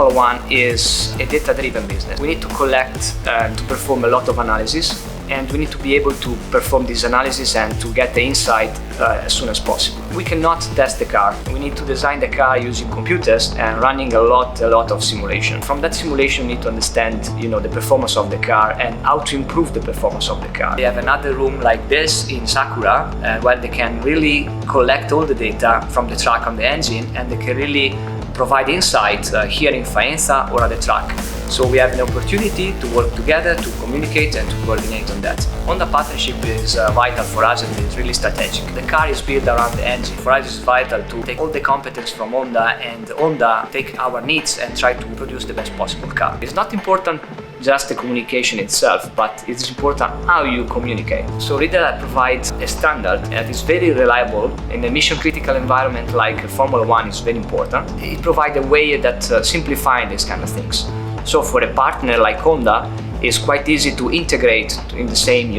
Formula One is a data-driven business. We need to collect and to perform a lot of analysis, and we need to be able to perform this analysis and to get the insight as soon as possible. We cannot test the car. We need to design the car using computers and running a lot of simulation. From that simulation, we need to understand, the performance of the car and how to improve the performance of the car. They have another room like this in Sakura where they can really collect all the data from the track on the engine, and they can really provide insight here in Faenza or at the track. So we have an opportunity to work together, to communicate and to coordinate on that. Honda partnership is vital for us and is really strategic. The car is built around the engine. For us it's vital to take all the competence from Honda and Honda take our needs and try to produce the best possible car. It's not important just the communication itself, but it's important how you communicate. So Riedel provides a standard that is very reliable in a mission critical environment like Formula One is very important. It provides a way that simplifies these kind of things. So for a partner like Honda, it's quite easy to integrate in the same,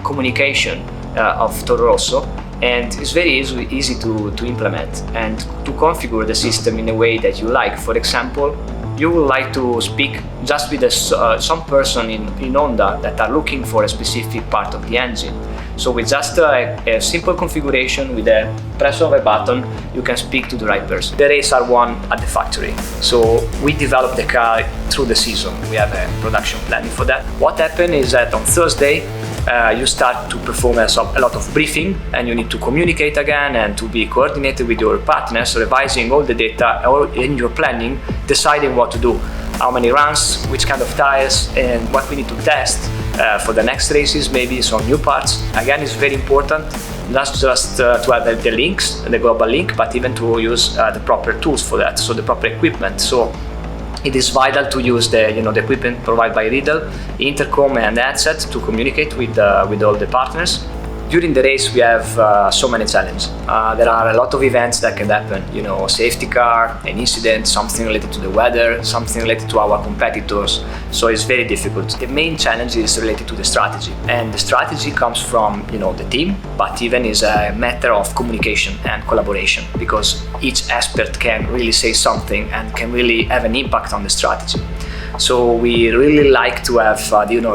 communication of Toro Rosso, and it's very easy to implement and to configure the system in a way that you like. For example, you would like to speak just with some person in Honda that are looking for a specific part of the engine. So with just a simple configuration, with a press of a button, you can speak to the right person. The races are won at the factory. So we develop the car through the season. We have a production planning for that. What happened is that on Thursday, you start to perform a lot of briefing, and you need to communicate again and to be coordinated with your partners, revising all the data in your planning, deciding what to do, how many runs, which kind of tires, and what we need to test for the next races, maybe some new parts. Again, it's very important not just to have the links, the global link, but even to use the proper tools for that, so the proper equipment. So it is vital to use the equipment provided by Riedel, intercom and headset to communicate with all the partners. During the race, we have so many challenges. There are a lot of events that can happen. Safety car, an incident, something related to the weather, something related to our competitors. So it's very difficult. The main challenge is related to the strategy, and the strategy comes from the team, but even is a matter of communication and collaboration, because each expert can really say something and can really have an impact on the strategy. So we really like to have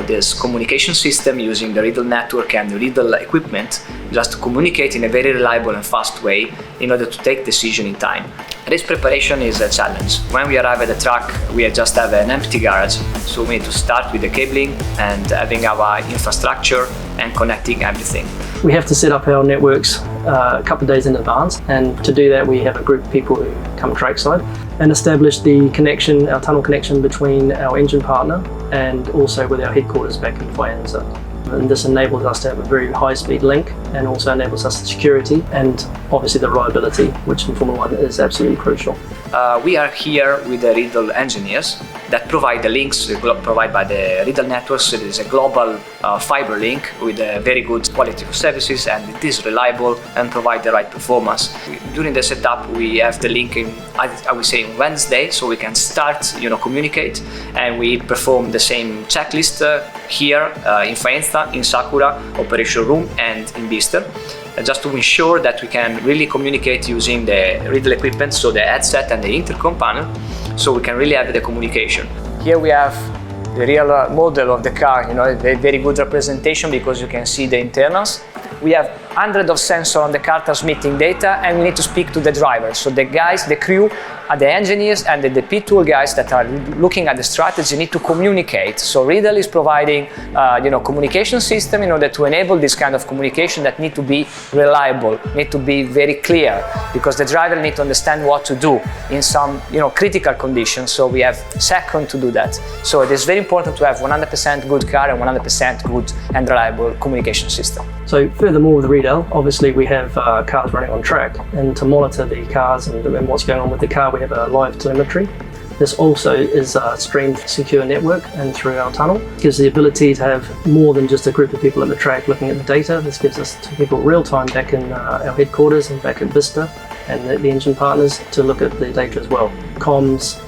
this communication system using the Riedel network and the Riedel equipment, just to communicate in a very reliable and fast way in order to take decision in time. Race preparation is a challenge. When we arrive at the track, we just have an empty garage, so we need to start with the cabling and having our infrastructure and connecting everything. We have to set up our networks a couple of days in advance, and to do that we have a group of people who come trackside and establish the connection, our tunnel connection between our engine partner and also with our headquarters back in Faenza. And this enables us to have a very high-speed link, and also enables us the security and obviously the reliability, which in Formula One is absolutely crucial. We are here with the Riedel engineers that provide the links provided by the Riedel networks. It is a global fiber link with a very good quality of services, and it is reliable and provide the right performance. During the setup, we have the link I would say on Wednesday, so we can start communicate, and we perform the same checklist here in Faenza, in Sakura operation room, and in Bicester, just to ensure that we can really communicate using the Riedel equipment, so the headset and the intercom panel, so we can really have the communication. Here we have the real model of the car, a very good representation, because you can see the internals. We have hundreds of sensors on the car transmitting data, and we need to speak to the drivers. So the guys, the crew, the engineers and the P-tool guys that are looking at the strategy need to communicate. So Riedel is providing communication system in order to enable this kind of communication that need to be reliable, need to be very clear, because the driver need to understand what to do in some critical conditions. So we have seconds to do that. So it is very important to have 100% good car and 100% good and reliable communication system. So furthermore with Riedel, obviously we have cars running on track, and to monitor the cars and what's going on with the car, we have a live telemetry. This also is a streamed secure network, and through our tunnel gives the ability to have more than just a group of people at the track looking at the data. This gives us two people real time back in our headquarters and back at Bicester, and the engine partners to look at the data as well. Comms,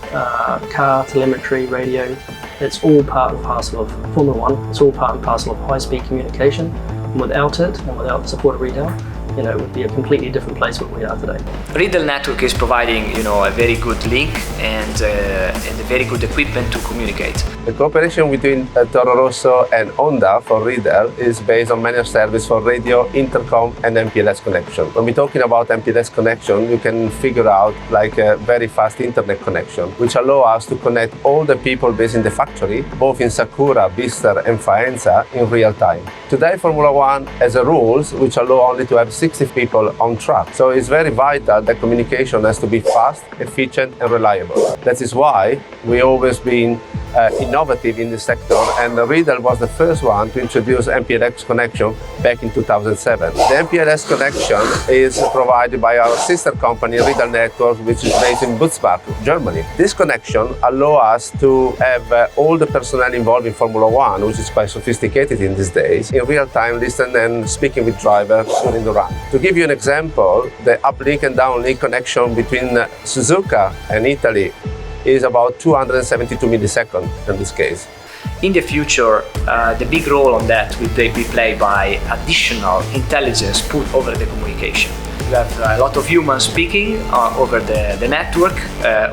car, telemetry, radio, it's all part and parcel of Formula One. It's all part and parcel of high-speed communication. And without it, and without the support of Riedel, would be a completely different place where we are today. Riedel Network is providing, a very good link and a very good equipment to communicate. The cooperation between Toro Rosso and Honda for Riedel is based on managed service for radio, intercom, and MPLS connection. When we're talking about MPLS connection, you can figure out like a very fast internet connection, which allow us to connect all the people based in the factory, both in Sakura, Bicester, and Faenza, in real time. Today, Formula One has a rules which allow only to have 60 people on track. So it's very vital that communication has to be fast, efficient, and reliable. That is why we always been innovative in the sector, and Riedel was the first one to introduce MPLS connection back in 2007. The MPLS connection is provided by our sister company Riedel Networks, which is based in Butzbach, Germany. This connection allows us to have all the personnel involved in Formula One, which is quite sophisticated in these days, in real time listen and speaking with drivers during the run. To give you an example, the uplink and downlink connection between Suzuka and Italy is about 272 milliseconds in this case. In the future, the big role on that will be played by additional intelligence put over the communication. You have a lot of humans speaking over the network,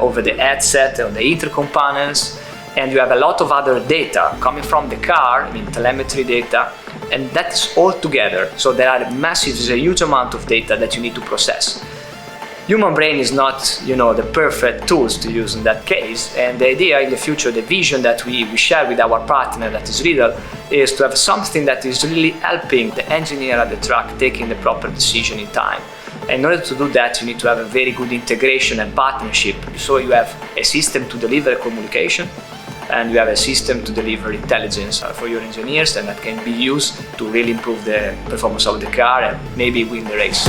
over the headset, on the intercom panels, and you have a lot of other data coming from the car, telemetry data, and that is all together. So there's a huge amount of data that you need to process. Human brain is not, the perfect tools to use in that case, and the idea in the future, the vision that we share with our partner, that is Riedel, is to have something that is really helping the engineer at the track taking the proper decision in time. And in order to do that, you need to have a very good integration and partnership. So you have a system to deliver communication, and you have a system to deliver intelligence for your engineers, and that can be used to really improve the performance of the car and maybe win the race.